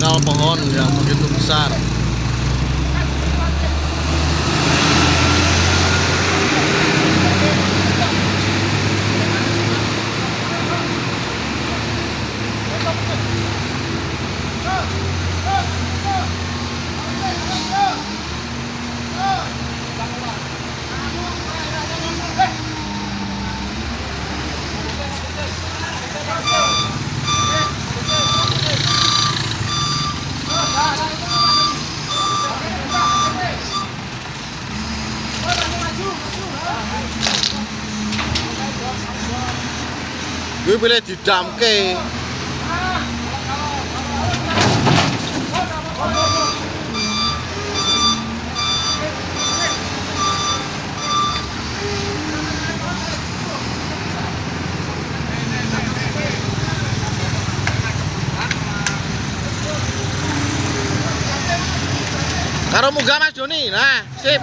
menangkal pohon yang begitu besar. Gue pilih didamke. Karo munggah Mas Doni. Nah, sip.